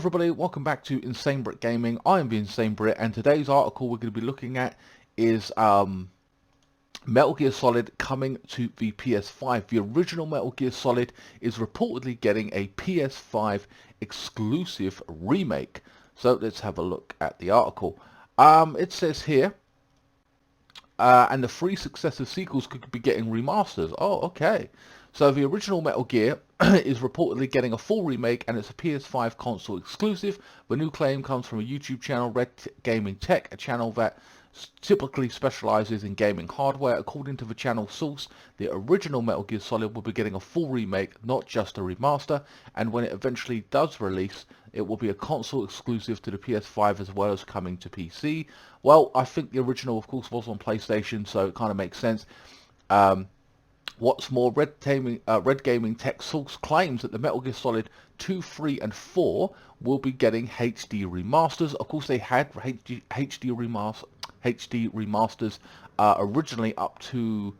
everybody, welcome back to INSANEBRIT Gaming. I am the INSANEBRIT, and today's article we're going to be looking at is Metal Gear Solid coming to the PS5. The original Metal Gear Solid is reportedly getting a PS5 exclusive remake. So let's have a look at the article. It says here, and the 3 successive sequels could be getting remasters. Oh, okay. So the original Metal Gear is reportedly getting a full remake, and it's a PS5 console exclusive. The new claim comes from a YouTube channel, Red Gaming Tech, a channel that typically specializes in gaming hardware. According to the channel source, the original Metal Gear Solid will be getting a full remake, not just a remaster, and when it eventually does release, it will be a console exclusive to the PS5 as well as coming to PC. Well, I think the original, of course, was on PlayStation, so it kind of makes sense. What's more, Red Gaming Tech source claims that the Metal Gear Solid 2, 3 and 4 will be getting HD remasters. Of course, they had HD remasters originally up to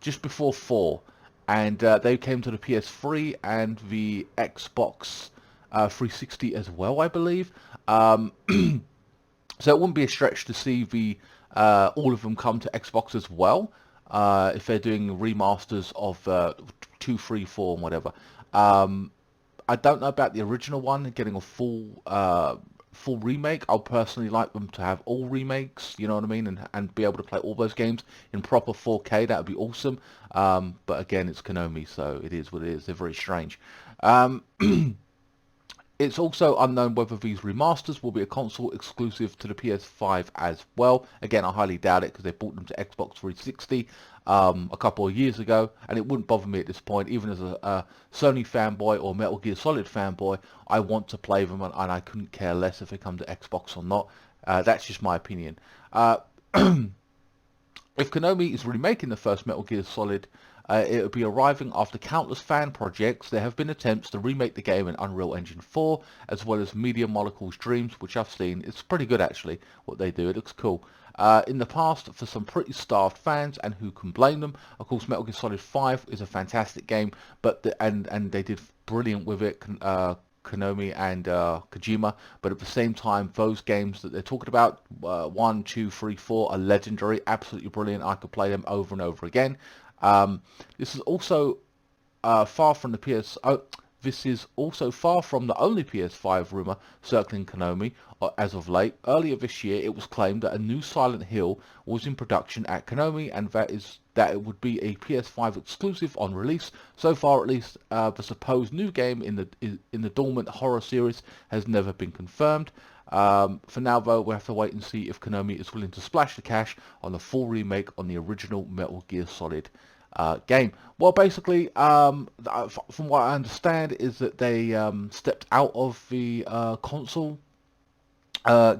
just before 4, and they came to the PS3 and the Xbox 360 as well, I believe. So it wouldn't be a stretch to see the all of them come to Xbox as well. If they're doing remasters of 2, 3, 4 and whatever. I don't know about the original one getting a full remake. I'll personally like them to have all remakes, you know what I mean, and be able to play all those games in proper 4K. That would be awesome. But again, it's Konami, so it is what it is. They're very strange. It's also unknown whether these remasters will be a console exclusive to the PS5 as well. Again, I highly doubt it because they brought them to Xbox 360 a couple of years ago, and it wouldn't bother me at this point. Even as a Sony fanboy or Metal Gear Solid fanboy, I want to play them, and I couldn't care less if they come to Xbox or not. That's just my opinion. If Konami is remaking the first Metal Gear Solid, it will be arriving after countless fan projects. There have been attempts to remake the game in Unreal Engine 4, as well as Media Molecule's Dreams, which I've seen. It's pretty good, actually, what they do. It looks cool. In the past, for some pretty starved fans, and who can blame them, of course, Metal Gear Solid 5 is a fantastic game, but and they did brilliant with it. Konami and Kojima, but at the same time, those games that they're talking about, 1, 2, 3, 4, are legendary, absolutely brilliant. I could play them over and over again. This is also far from the This is also far from the only PS5 rumor circling Konami as of late. Earlier this year, it was claimed that a new Silent Hill was in production at Konami, and that it would be a PS5 exclusive on release. So far, at least, the supposed new game in the dormant horror series has never been confirmed. For now, though, we'll have to wait and see if Konami is willing to splash the cash on the full remake on the original Metal Gear Solid game. Well, basically, from what I understand, is that they stepped out of the console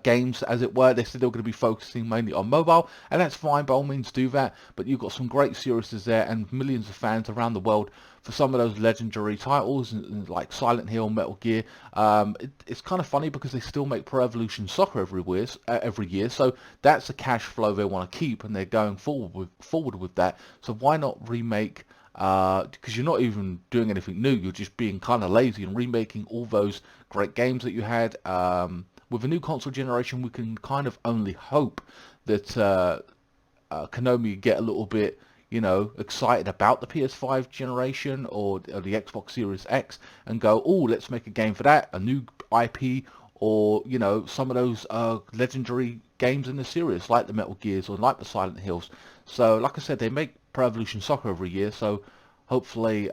games, as it were. They said they were going to be focusing mainly on mobile, and that's fine, by all means do that, but you've got some great series there and millions of fans around the world for some of those legendary titles like Silent Hill, Metal Gear. It's kind of funny because they still make Pro Evolution Soccer every year, so that's a cash flow they want to keep, and they're going forward with that. So why not remake, because you're not even doing anything new, you're just being kind of lazy and remaking all those great games that you had. With a new console generation, we can kind of only hope that Konami get a little bit, excited about the PS5 generation or the Xbox Series X and go, oh, let's make a game for that, a new IP, or, some of those legendary games in the series, like the Metal Gears or like the Silent Hills. So, like I said, they make Pro Evolution Soccer every year, so hopefully,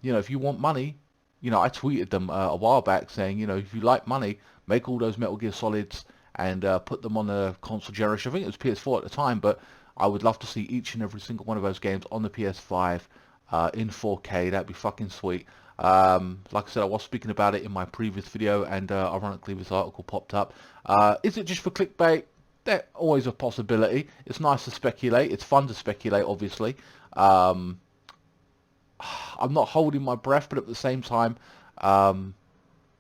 if you want money, I tweeted them a while back saying, if you like money, make all those Metal Gear Solids and put them on the console generation. I think it was PS4 at the time, but I would love to see each and every single one of those games on the PS5 in 4K. That'd be fucking sweet. Like I said, I was speaking about it in my previous video, and ironically this article popped up. Is it just for clickbait? That's always a possibility. It's nice to speculate. It's fun to speculate, obviously. I'm not holding my breath, but at the same time, I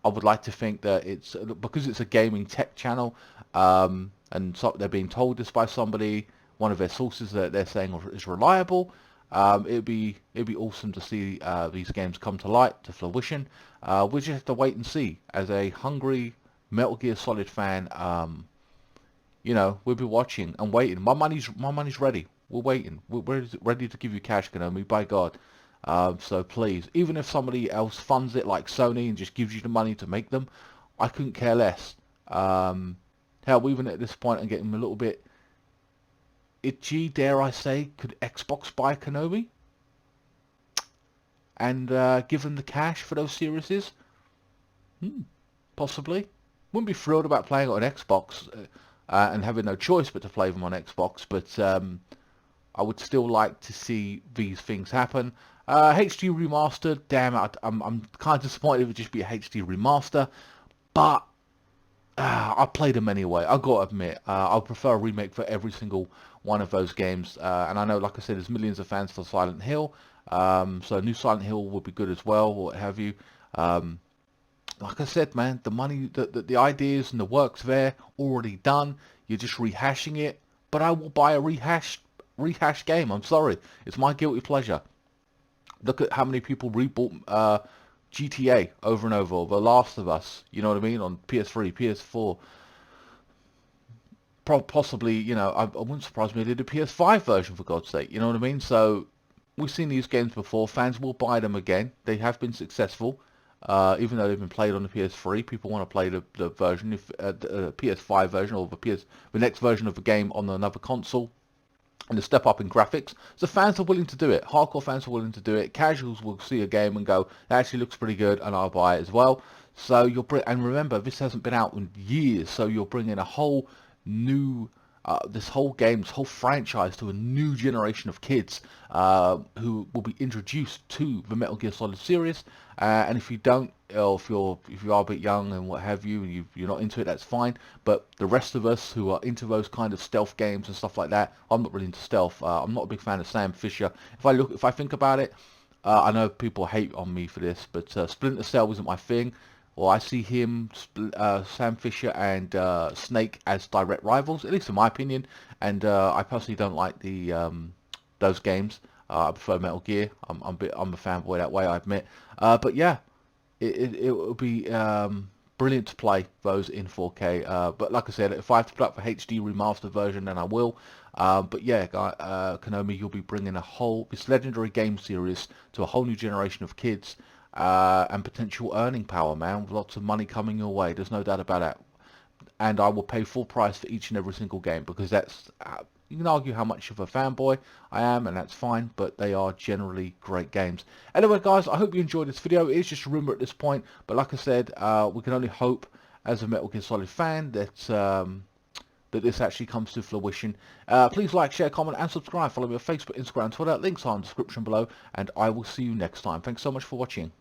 would like to think that it's because it's a gaming tech channel, and so they're being told this by somebody, one of their sources that they're saying is reliable. It'd be awesome to see these games come to light, to fruition. We just have to wait and see. As a hungry Metal Gear Solid fan, you know, we'll be watching and waiting. My money's ready. We're waiting. We're ready to give you cash, Konami, by God. So please, even if somebody else funds it like Sony and just gives you the money to make them, I couldn't care less. Hell, even at this point, I'm getting a little bit itchy, dare I say. Could Xbox buy Konami and give them the cash for those series? Possibly. Wouldn't be thrilled about playing it on Xbox and having no choice but to play them on Xbox, but I would still like to see these things happen. HD remastered, damn it, I'm kind of disappointed it would just be a HD remaster, but I played them anyway. I got to admit, I prefer a remake for every single one of those games. And I know, like I said, there's millions of fans for Silent Hill. So new Silent Hill would be good as well, or what have you. Like I said, man, the money, the ideas and the work's there, already done. You're just rehashing it. But I will buy a rehash game. I'm sorry, it's my guilty pleasure. Look at how many people rebought GTA over and over, or The Last of Us, you know what I mean, on PS3, PS4. Possibly, you know, I wouldn't surprise me if they did a PS5 version, for God's sake, you know what I mean? So, we've seen these games before, fans will buy them again, they have been successful, even though they've been played on the PS3, people want to play the version, if the PS5 version, or the next version of the game on another console, and the step up in graphics. So fans are willing to do it. Hardcore fans are willing to do it. Casuals will see a game and go, that actually looks pretty good, and I'll buy it as well. So and remember, this hasn't been out in years, so you're bringing a whole new, this whole game, this whole franchise to a new generation of kids who will be introduced to the Metal Gear Solid series. And if you don't, or if you are a bit young and what have you, and you're not into it, that's fine. But the rest of us who are into those kind of stealth games and stuff like that, I'm not really into stealth. I'm not a big fan of Sam Fisher. If I think about it, I know people hate on me for this, but Splinter Cell wasn't my thing. Well, I see him, Sam Fisher, and Snake as direct rivals, at least in my opinion. And I personally don't like those games. I prefer Metal Gear. I'm a fanboy that way, I admit. But yeah, it would be brilliant to play those in 4K. But like I said, if I have to put up for HD remastered version, then I will. But yeah, Konami, you'll be bringing this legendary game series to a whole new generation of kids. And potential earning power, man. Lots of money coming your way. There's no doubt about that. And I will pay full price for each and every single game, because that's, you can argue how much of a fanboy I am, and that's fine, but they are generally great games. Anyway, guys, I hope you enjoyed this video. It is just a rumor at this point, but like I said, we can only hope, as a Metal Gear Solid fan, that this actually comes to fruition. Please like, share, comment, and subscribe. Follow me on Facebook, Instagram, Twitter. Links are in the description below, and I will see you next time. Thanks so much for watching.